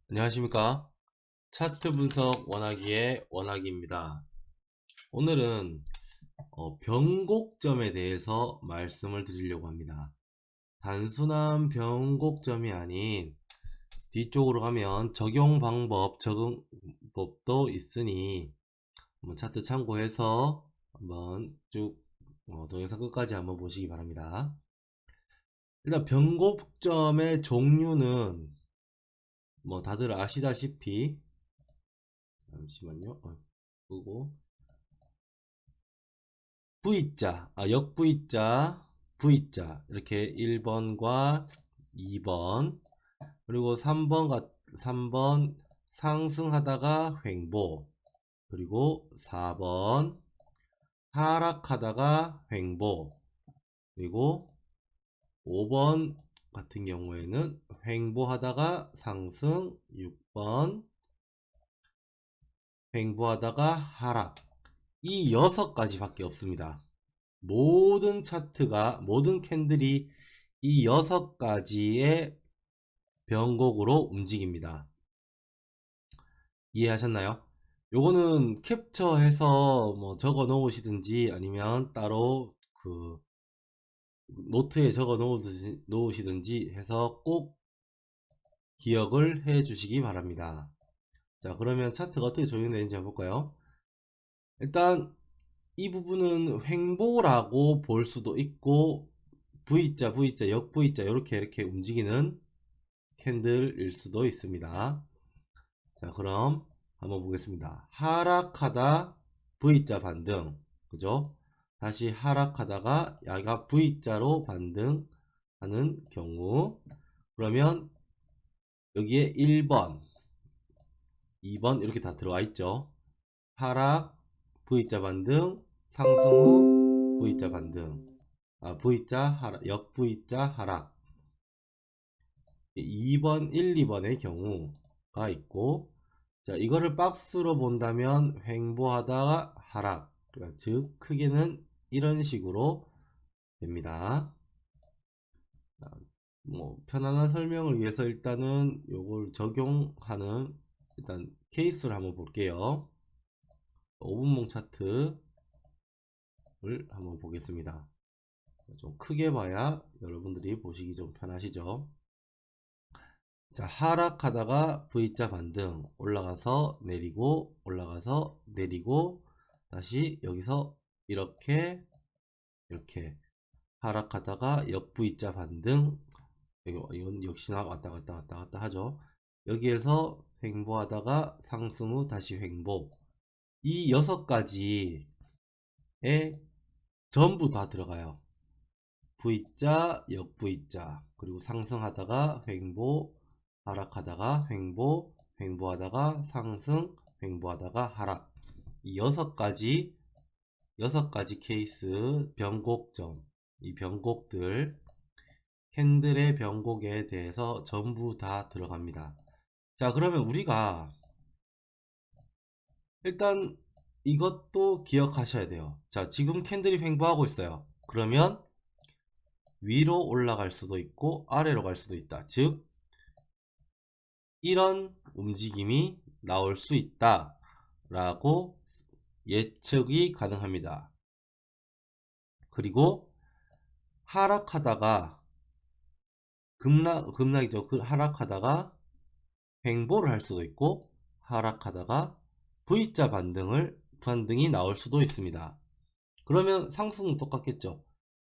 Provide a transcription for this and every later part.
안녕하십니까. 차트 분석 원하기의 원하기입니다. 오늘은 변곡점에 대해서 말씀을 드리려고 합니다. 단순한 변곡점이 아닌 뒤쪽으로 가면 적용 방법, 적응법도 있으니 한번 차트 참고해서 한번 쭉 동영상 끝까지 한번 보시기 바랍니다. 일단 변곡점의 종류는 뭐 다들 아시다시피 잠시만요. 끄고 V자, 역V자, V자 이렇게 1번과 2번 그리고 3번 상승하다가 횡보 그리고 4번 하락하다가 횡보 그리고 5번 같은 경우에는 횡보하다가 상승 6번 횡보하다가 하락 이 6가지밖에 없습니다. 모든 차트가 모든 캔들이 이 6가지의 변곡으로 움직입니다. 이해하셨나요? 요거는 캡처해서 뭐 적어 놓으시든지 아니면 따로 그 노트에 적어 놓으시든지 해서 꼭 기억을 해 주시기 바랍니다. 자, 그러면 차트가 어떻게 적용되는지 한번 볼까요? 일단 이 부분은 횡보라고 볼 수도 있고 V자, V자, 역V자 이렇게 움직이는 캔들일 수도 있습니다. 자, 그럼 한번 보겠습니다. 하락하다 V자 반등, 그죠? 다시 하락하다가 야가 V자로 반등하는 경우, 그러면 여기에 1번, 2번 이렇게 다 들어와 있죠. 하락, V자 반등, 상승 후 V자 반등, V자 하락, 역 V자 하락. 2번, 1, 2번의 경우가 있고, 자, 이거를 박스로 본다면 횡보하다가 하락, 그러니까 즉 크게는 이런 식으로 됩니다. 뭐 편안한 설명을 위해서 일단은 요걸 적용하는 일단 케이스를 한번 볼게요. 5분봉 차트를 한번 보겠습니다. 좀 크게 봐야 여러분들이 보시기 좀 편하시죠. 자, 하락하다가 V자 반등 올라가서 내리고 올라가서 내리고 다시 여기서 이렇게 하락하다가 역 V자 반등 이건 역시나 왔다 갔다 하죠. 여기에서 횡보하다가 상승 후 다시 횡보 이 6가지에 전부 다 들어가요. V자, 역 V자 그리고 상승하다가 횡보 하락하다가 횡보 횡보하다가 상승 횡보하다가 하락 이 6가지 케이스 변곡점 이 변곡들 캔들의 변곡에 대해서 전부 다 들어갑니다. 자, 그러면 우리가 일단 이것도 기억하셔야 돼요. 자, 지금 캔들이 횡보하고 있어요. 그러면 위로 올라갈 수도 있고 아래로 갈 수도 있다. 즉 이런 움직임이 나올 수 있다 라고 예측이 가능합니다. 그리고 하락하다가 급락이죠. 하락하다가 횡보를 할 수도 있고 하락하다가 V자 반등이 나올 수도 있습니다. 그러면 상승은 똑같겠죠.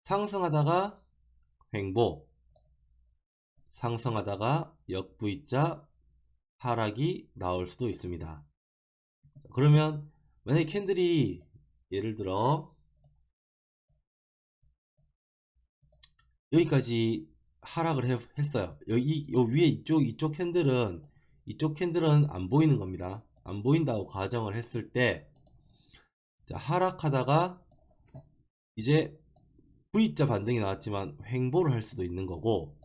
상승하다가 횡보 상승하다가 역 V자 하락이 나올 수도 있습니다. 그러면 만약에 캔들이 예를 들어 여기까지 하락을 했어요. 여기 요 위에 이쪽 캔들은 안 보이는 겁니다. 안 보인다고 가정을 했을 때 자, 하락하다가 이제 V자 반등이 나왔지만 횡보를 할 수도 있는 거고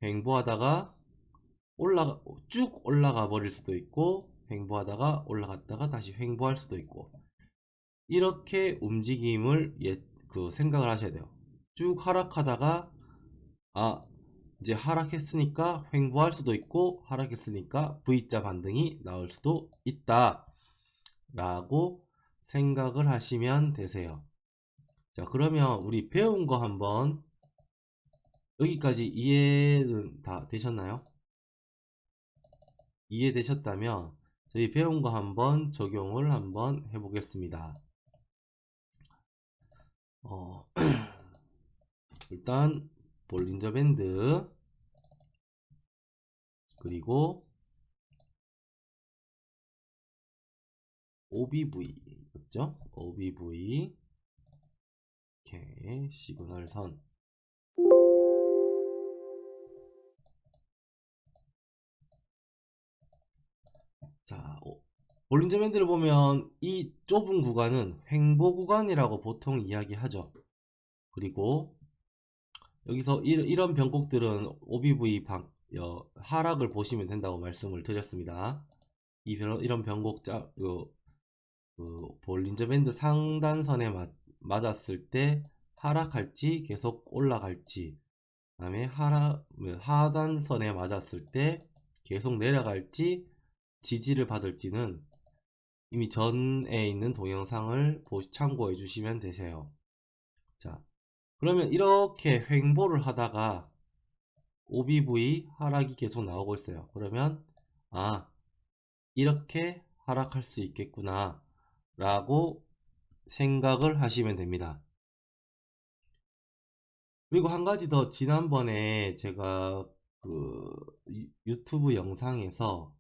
횡보하다가 쭉 올라가 버릴 수도 있고 횡보하다가 올라갔다가 다시 횡보할 수도 있고 이렇게 움직임을 생각을 하셔야 돼요. 쭉 하락하다가 아 이제 하락했으니까 횡보할 수도 있고 하락했으니까 V자 반등이 나올 수도 있다 라고 생각을 하시면 되세요. 자, 그러면 우리 배운 거 한번 여기까지 이해는 다 되셨나요? 이해되셨다면 저희 배운 거 한번 적용을 한번 해보겠습니다. 일단 볼린저 밴드 그리고 OBV 였죠? OBV 이렇게 시그널 선. 자, 볼린저 밴드를 보면 이 좁은 구간은 횡보 구간이라고 보통 이야기하죠. 그리고 여기서 이런 변곡들은 OBV 하락을 보시면 된다고 말씀을 드렸습니다. 이런 변곡 볼린저 밴드 상단선에 맞았을 때 하락할지 계속 올라갈지, 그 다음에 하단선에 맞았을 때 계속 내려갈지 지지를 받을지는 이미 전에 있는 동영상을 참고해 주시면 되세요. 자, 그러면 이렇게 횡보를 하다가 OBV 하락이 계속 나오고 있어요. 그러면 이렇게 하락할 수 있겠구나 라고 생각을 하시면 됩니다. 그리고 한 가지 더, 지난번에 제가 유튜브 영상에서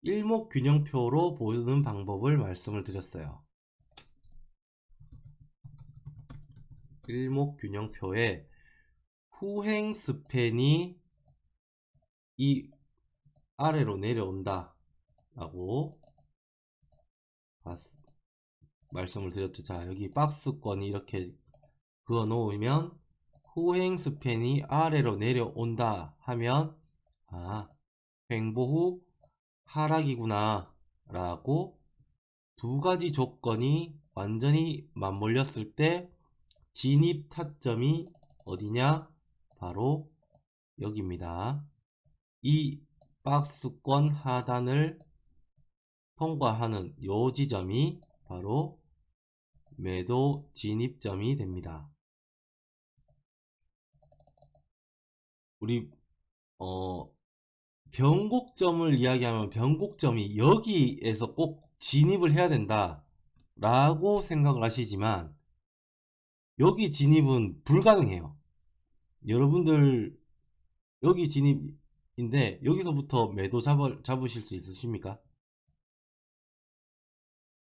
일목균형표로 보는 방법을 말씀을 드렸어요. 일목균형표에 후행 스팬이 이 아래로 내려온다 라고 말씀을 드렸죠. 자, 여기 박스권이 이렇게 그어 놓으면 후행 스팬이 아래로 내려온다 하면 횡보 후 하락이구나 라고 두 가지 조건이 완전히 맞물렸을 때 진입 타점이 어디냐? 바로 여기입니다. 이 박스권 하단을 통과하는 요 지점이 바로 매도 진입점이 됩니다. 우리 변곡점을 이야기하면 변곡점이 여기에서 꼭 진입을 해야 된다 라고 생각을 하시지만 여기 진입은 불가능해요. 여러분들 여기 진입인데 여기서부터 매도 잡으실 수 있으십니까?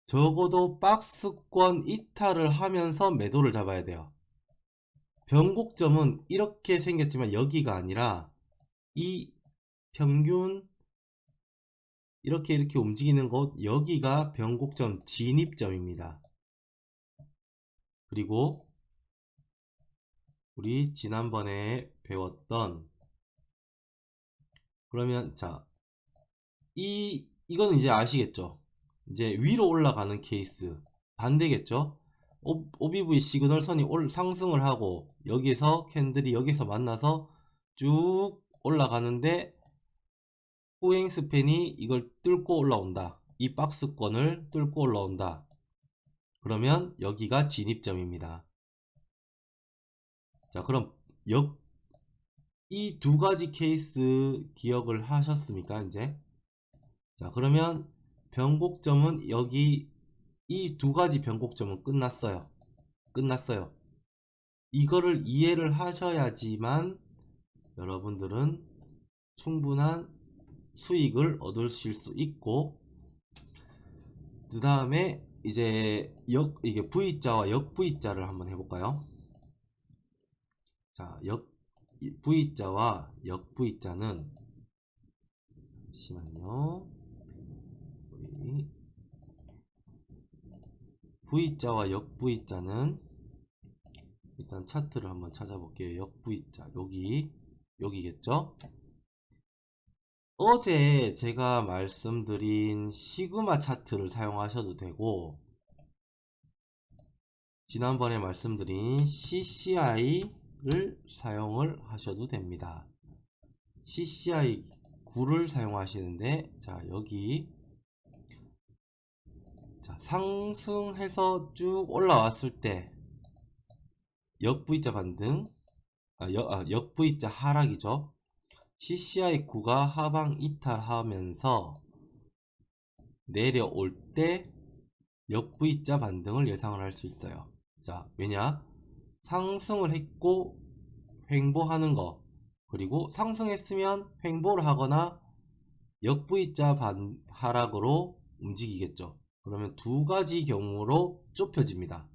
적어도 박스권 이탈을 하면서 매도를 잡아야 돼요. 변곡점은 이렇게 생겼지만 여기가 아니라 이 평균 이렇게 움직이는 곳, 여기가 변곡점 진입점입니다. 그리고 우리 지난번에 배웠던, 그러면 자, 이거는 이제 아시겠죠? 이제 위로 올라가는 케이스 반대겠죠? OBV 시그널 선이 상승을 하고 여기서 캔들이 여기서 만나서 쭉 올라가는데 후행 스팬이 이걸 뚫고 올라온다. 이 박스권을 뚫고 올라온다. 그러면 여기가 진입점입니다. 자, 그럼 이 두 가지 케이스 기억을 하셨습니까? 이제 자, 그러면 변곡점은 여기 이 두 가지 변곡점은 끝났어요. 이거를 이해를 하셔야지만 여러분들은 충분한 수익을 얻으실 수 있고, 그 다음에 이제 이게 V자와 역 V자를 한번 해볼까요? 자, V자와 역 V자는, 잠시만요. V자와 역 V자는 일단 차트를 한번 찾아볼게요. 역 V자 여기겠죠? 어제 제가 말씀드린 시그마 차트를 사용하셔도 되고, 지난번에 말씀드린 CCI 사용을 하셔도 됩니다. CCI 9를 사용하시는데, 자, 여기, 자, 상승해서 쭉 올라왔을 때, 역V자 반등, 역V자 하락이죠. CCI 9가 하방 이탈하면서 내려올 때 역V자 반등을 예상을 할 수 있어요. 자, 왜냐? 상승을 했고 횡보하는 거, 그리고 상승했으면 횡보를 하거나 역V자 하락으로 움직이겠죠. 그러면 두 가지 경우로 좁혀집니다.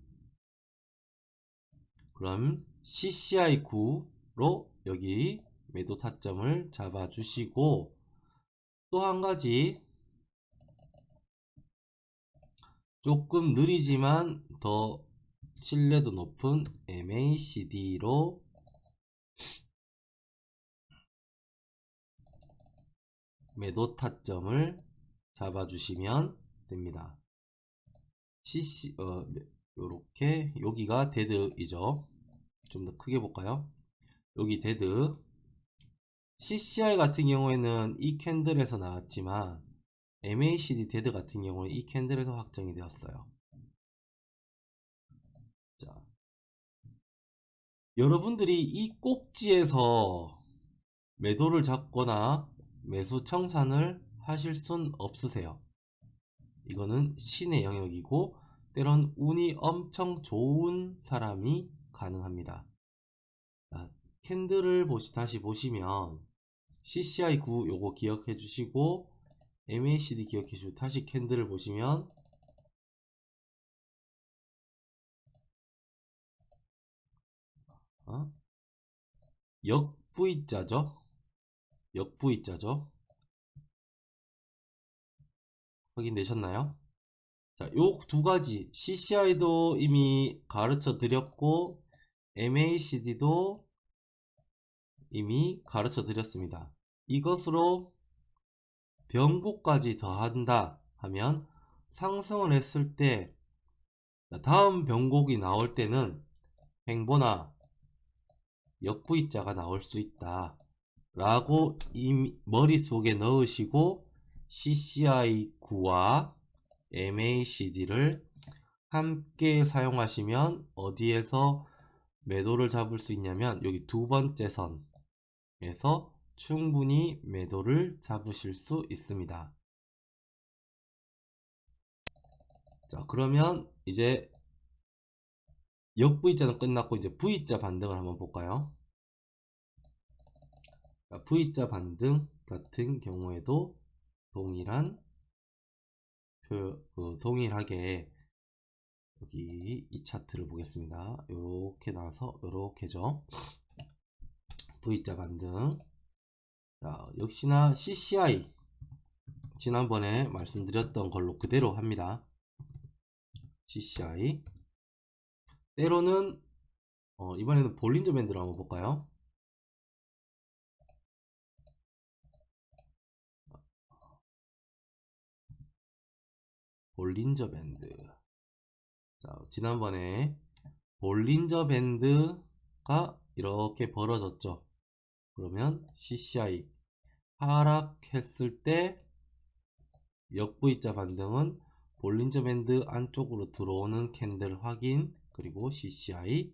그럼 CCI 9로 여기 매도 타점을 잡아 주시고, 또 한 가지 조금 느리지만 더 신뢰도 높은 MACD로 매도 타점을 잡아 주시면 됩니다. 요렇게 여기가 데드이죠. 좀 더 크게 볼까요? 여기 데드. CCI 같은 경우에는 이 캔들에서 나왔지만 MACD 데드 같은 경우는 이 캔들에서 확정이 되었어요. 자, 여러분들이 이 꼭지에서 매도를 잡거나 매수 청산을 하실 순 없으세요. 이거는 신의 영역이고, 때론 운이 엄청 좋은 사람이 가능합니다. 자, 캔들을 다시 보시면 CCI 9 요거 기억해 주시고, MACD 기억해 주시고, 다시 캔들을 보시면 역V자죠. 역V자죠. 확인되셨나요? 자, 요 두 가지 CCI도 이미 가르쳐 드렸고 MACD도 이미 가르쳐 드렸습니다. 이것으로 변곡까지 더한다 하면 상승을 했을 때 다음 변곡이 나올 때는 횡보나 역V자가 나올 수 있다 라고 이미 머릿속에 넣으시고 CCI 9와 MACD를 함께 사용하시면 어디에서 매도를 잡을 수 있냐면 여기 두 번째 선에서 충분히 매도를 잡으실 수 있습니다. 자, 그러면 이제 역V자는 끝났고 이제 V자 반등을 한번 볼까요? 자, V자 반등 같은 경우에도 동일하게 여기 이 차트를 보겠습니다. 이렇게 나와서 이렇게죠. V자 반등. 자, 역시나 CCI 지난번에 말씀드렸던 걸로 그대로 합니다. CCI 때로는 이번에는 볼린저 밴드로 한번 볼까요? 볼린저 밴드. 자, 지난번에 볼린저 밴드가 이렇게 벌어졌죠. 그러면 CCI 하락했을 때 역V자 반등은 볼린저 밴드 안쪽으로 들어오는 캔들 확인, 그리고 CCI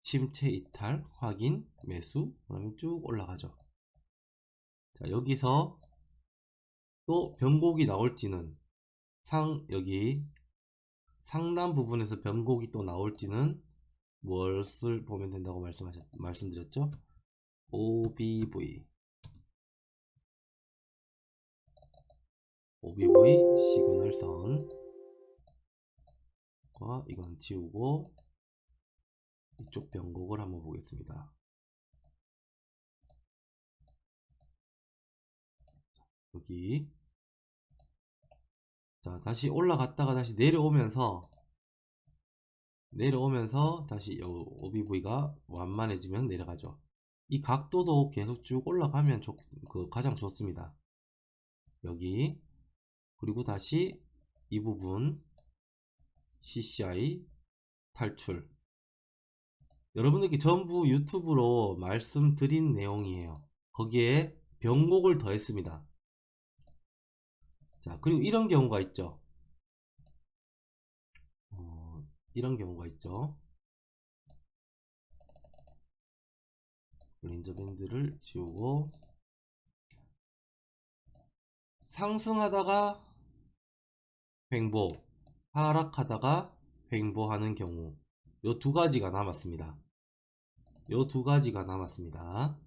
침체 이탈 확인, 매수, 그러면 쭉 올라가죠. 자, 여기서 또 변곡이 나올지는 여기 상단 부분에서 변곡이 또 나올지는 무엇을 보면 된다고 말씀드렸죠? OBV 시그널선과 이건 지우고 이쪽 변곡을 한번 보겠습니다. 여기 자, 다시 올라갔다가 다시 내려오면서 다시 OBV가 완만해지면 내려가죠. 이 각도도 계속 쭉 올라가면 가장 좋습니다. 여기 그리고 다시 이 부분 CCI 탈출, 여러분들께 전부 유튜브로 말씀드린 내용이에요. 거기에 변곡을 더했습니다. 자, 그리고 이런 경우가 있죠. 이런 경우가 있죠. 레인저 밴드를 지우고 상승하다가 횡보, 하락하다가 횡보하는 경우, 요 두 가지가 남았습니다. 요 두 가지가 남았습니다.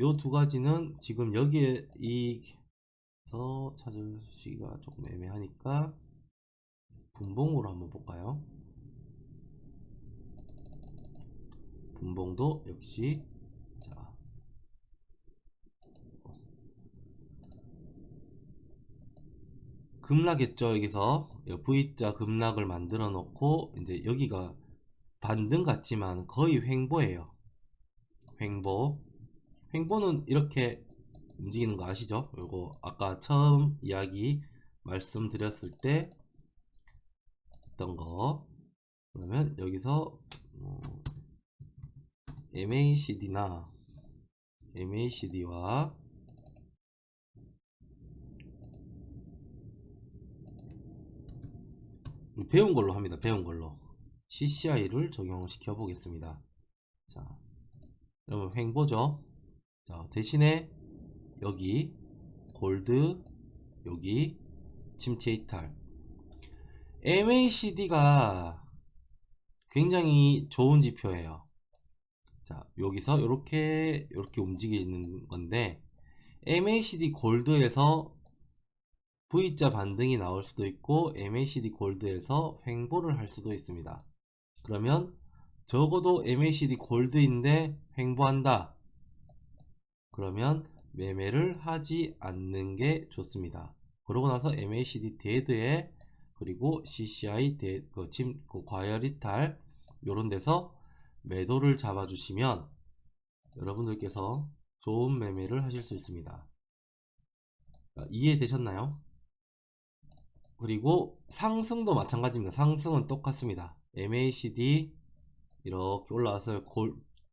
요 두 가지는 지금 여기에 이서 찾으시기가 조금 애매하니까 분봉으로 한번 볼까요? 분봉도 역시 자, 급락했죠. 여기서 V자 급락을 만들어 놓고 이제 여기가 반등 같지만 거의 횡보예요. 횡보는 이렇게 움직이는 거 아시죠? 요거 아까 처음 이야기 말씀드렸을 때 했던 거. 그러면 여기서 MACD나 MACD와 배운 걸로 합니다. 배운 걸로 CCI를 적용시켜 보겠습니다. 자, 여러분 횡보죠. 자, 대신에 여기 골드, 여기 침체 이탈. MACD가 굉장히 좋은 지표예요. 자, 여기서 이렇게 움직이는 건데 MACD 골드에서 V자 반등이 나올 수도 있고 MACD 골드에서 횡보를 할 수도 있습니다. 그러면 적어도 MACD 골드인데 횡보한다. 그러면 매매를 하지 않는 게 좋습니다. 그러고 나서 MACD 데드에 그리고 CCI 과열 이탈 요런 데서 매도를 잡아 주시면 여러분들께서 좋은 매매를 하실 수 있습니다. 이해되셨나요? 그리고 상승도 마찬가지입니다. 상승은 똑같습니다. MACD 이렇게 올라와서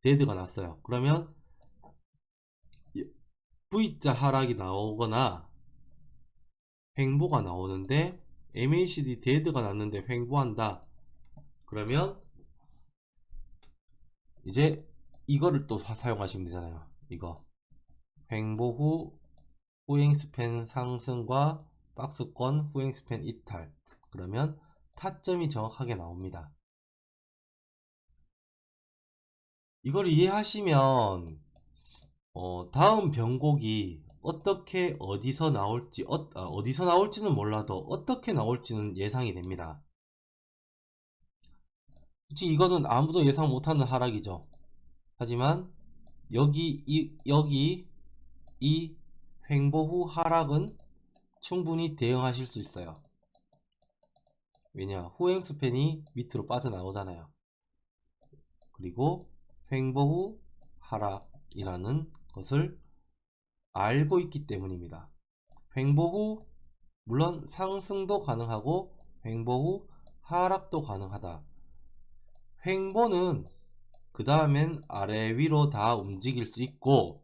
데드가 났어요. 그러면 V자 하락이 나오거나 횡보가 나오는데 MACD 데드가 났는데 횡보한다. 그러면 이제 이거를 또 사용하시면 되잖아요. 이거 횡보 후 후행스팬 상승과 박스권 후행스팬 이탈. 그러면 타점이 정확하게 나옵니다. 이걸 이해하시면 다음 변곡이 어떻게 어디서 나올지 어디서 나올지는 몰라도 어떻게 나올지는 예상이 됩니다. 솔직히 이거는 아무도 예상 못하는 하락이죠. 하지만 여기 이 횡보 후 하락은 충분히 대응하실 수 있어요. 왜냐, 후행 스팬이 밑으로 빠져나오잖아요. 그리고 횡보 후 하락이라는 것을 알고 있기 때문입니다. 횡보 후 물론 상승도 가능하고 횡보 후 하락도 가능하다. 횡보는 그 다음엔 아래 위로 다 움직일 수 있고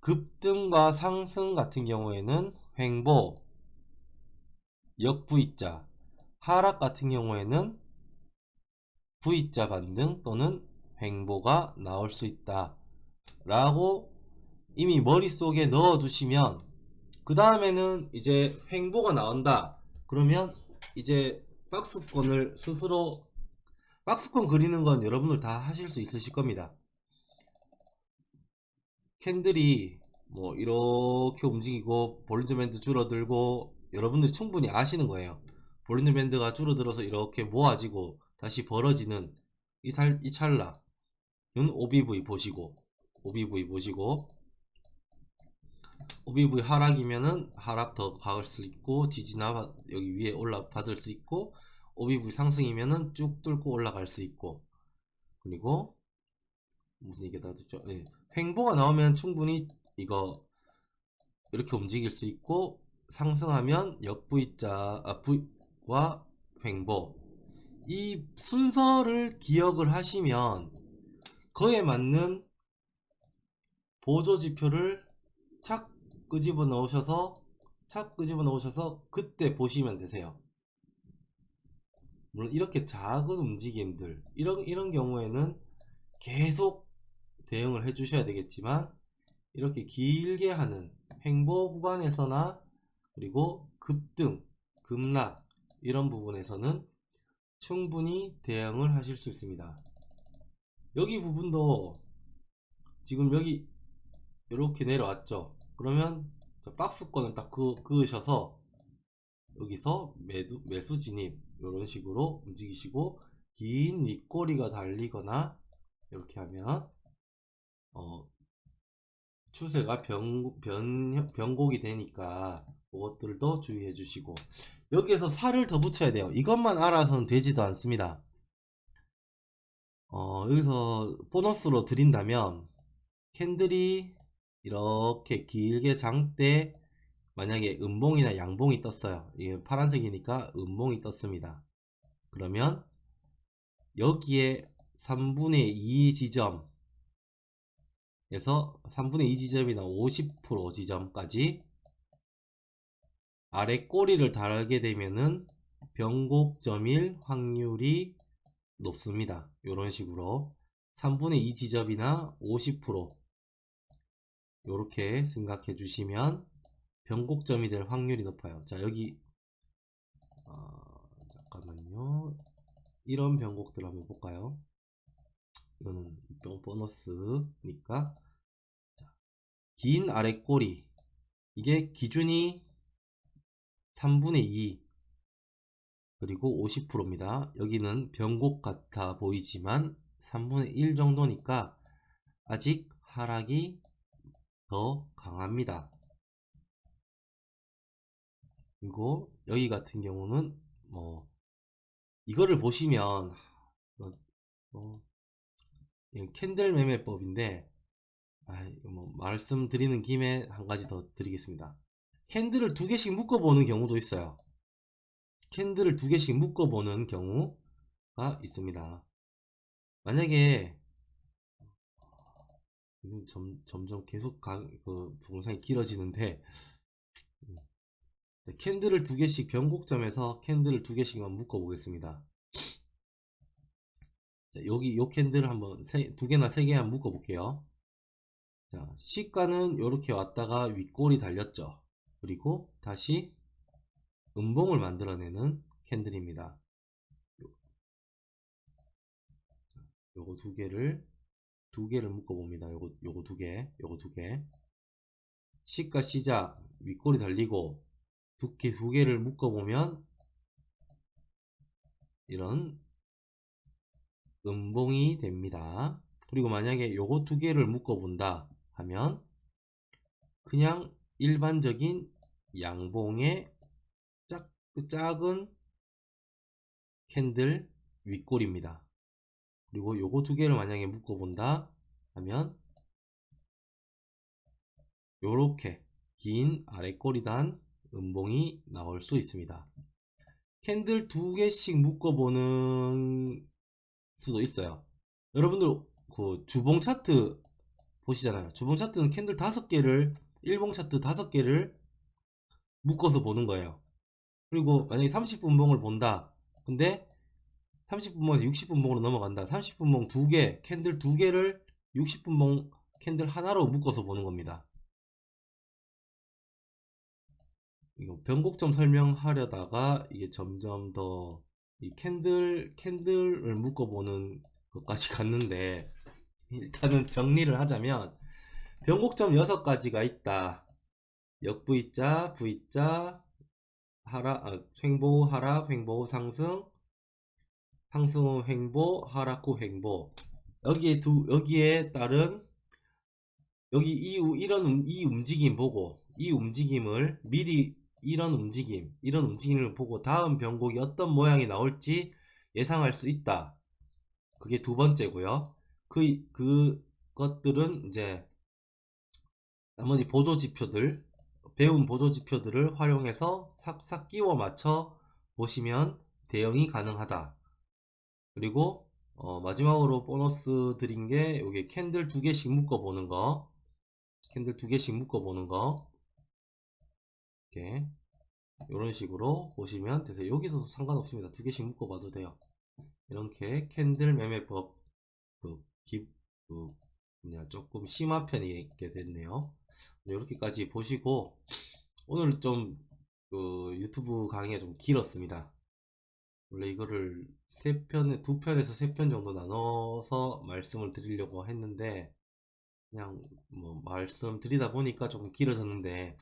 급등과 상승 같은 경우에는 횡보 역V자, 하락 같은 경우에는 V자 반등 또는 횡보가 나올 수 있다 라고 이미 머릿속에 넣어 두시면 그 다음에는 이제 횡보가 나온다 그러면 이제 박스권을 스스로 박스권 그리는 건 여러분들 다 하실 수 있으실 겁니다. 캔들이 뭐 이렇게 움직이고 볼린저 밴드 줄어들고 여러분들이 충분히 아시는 거예요. 볼린저 밴드가 줄어들어서 이렇게 모아지고 다시 벌어지는 이 찰나는 OBV 보시고 OBV 하락이면은 하락 더 박을 수 있고 지지나 여기 위에 올라 받을 수 있고 OBV 상승이면은 쭉 뚫고 올라갈 수 있고 그리고 무슨 얘기가 나왔죠? 네. 횡보가 나오면 충분히 이거 이렇게 움직일 수 있고 상승하면 V와 횡보 이 순서를 기억을 하시면 그에 맞는 보조지표를 착 끄집어 넣으셔서 그때 보시면 되세요. 물론 이렇게 작은 움직임들 이런 경우에는 계속 대응을 해 주셔야 되겠지만, 이렇게 길게 하는 횡보 구간에서나 그리고 급등 급락 이런 부분에서는 충분히 대응을 하실 수 있습니다. 여기 부분도 지금 여기 이렇게 내려왔죠. 그러면 박스권을 딱 그으셔서 여기서 매수 진입 이런 식으로 움직이시고, 긴 윗꼬리가 달리거나 이렇게 하면 추세가 변곡이 되니까 그것들도 주의해 주시고, 여기에서 살을 더 붙여야 돼요. 이것만 알아서는 되지도 않습니다. 여기서 보너스로 드린다면, 캔들이 이렇게 길게 장대 만약에 음봉이나 양봉이 떴어요. 이게 파란색이니까 음봉이 떴습니다. 그러면 여기에 3분의 2 지점에서 3분의 2 지점이나 50% 지점까지 아래 꼬리를 달게 되면은 변곡점일 확률이 높습니다. 이런 식으로 3분의 2 지점이나 50% 이렇게 생각해 주시면 변곡점이 될 확률이 높아요. 자, 여기 잠깐만요. 이런 변곡들 한번 볼까요? 이거는 보너스니까. 자, 긴 아래 꼬리, 이게 기준이 3분의 2 그리고 50%입니다. 여기는 변곡 같아 보이지만 3분의 1 정도니까 아직 하락이 더 강합니다. 그리고 여기 같은 경우는 이거를 보시면 캔들 매매법인데, 말씀드리는 김에 한 가지 더 드리겠습니다. 캔들을 두 개씩 묶어보는 경우도 있어요. 캔들을 두 개씩 묶어보는 경우가 있습니다. 만약에 점점 계속 동영상이 길어지는데, 캔들을 두 개씩 변곡점에서 캔들을 두 개씩만 묶어 보겠습니다. 자, 여기 요 캔들을 한번 두 개나 세 개 한번 묶어 볼게요. 자, 시가는 이렇게 왔다가 윗골이 달렸죠. 그리고 다시 음봉을 만들어내는 캔들입니다. 요거 두 개를 묶어 봅니다. 요거 두 개. 시가 시작 윗골이 달리고 두 개를 묶어 보면 이런 음봉이 됩니다. 그리고 만약에 요거 두 개를 묶어 본다 하면 그냥 일반적인 양봉의 작은 캔들 윗골입니다. 그리고 요거 두 개를 만약에 묶어 본다 하면 요렇게 긴 아래꼬리 단 음봉이 나올 수 있습니다. 캔들 두 개씩 묶어 보는 수도 있어요. 여러분들 그 주봉 차트 보시잖아요. 주봉 차트는 캔들 5개를, 일봉 차트 5개를 묶어서 보는 거예요. 그리고 만약에 30분봉을 본다. 근데 30분봉에서 60분봉으로 넘어간다. 30분봉 2개, 캔들 2개를 60분봉 캔들 하나로 묶어서 보는 겁니다. 이거 변곡점 설명하려다가 이게 점점 더 이 캔들을 묶어보는 것까지 갔는데, 일단은 정리를 하자면 변곡점 6가지가 있다. 역V자, V자, 횡보 하락, 횡보 상승, 상승 후 횡보, 하락 후 횡보. 여기에 따른 이 움직임 보고, 이 움직임을 미리 이런 움직임을 보고 다음 변곡이 어떤 모양이 나올지 예상할 수 있다. 그게 두 번째고요. 그것들은 이제 나머지 배운 보조지표들을 활용해서 싹싹 끼워 맞춰 보시면 대응이 가능하다. 그리고 마지막으로 보너스 드린 게 여기 캔들 2개씩 묶어 보는 거. 캔들 2개씩 묶어 보는 거. 이렇게 이런 식으로 보시면 되세요. 여기서도 상관없습니다. 2개씩 묶어 봐도 돼요. 이렇게 캔들 매매법 그, 그 뭐냐 조금 심화 편이 있게 됐네요. 이렇게까지 보시고 오늘 좀 그 유튜브 강의가 좀 길었습니다. 원래 이거를 2편에서 3편 정도 나눠서 말씀을 드리려고 했는데 그냥 뭐 말씀드리다 보니까 조금 길어졌는데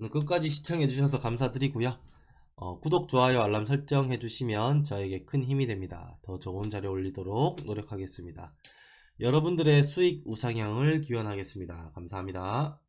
끝까지 시청해 주셔서 감사드리고요. 구독, 좋아요, 알람 설정 해주시면 저에게 큰 힘이 됩니다. 더 좋은 자료 올리도록 노력하겠습니다. 여러분들의 수익 우상향을 기원하겠습니다. 감사합니다.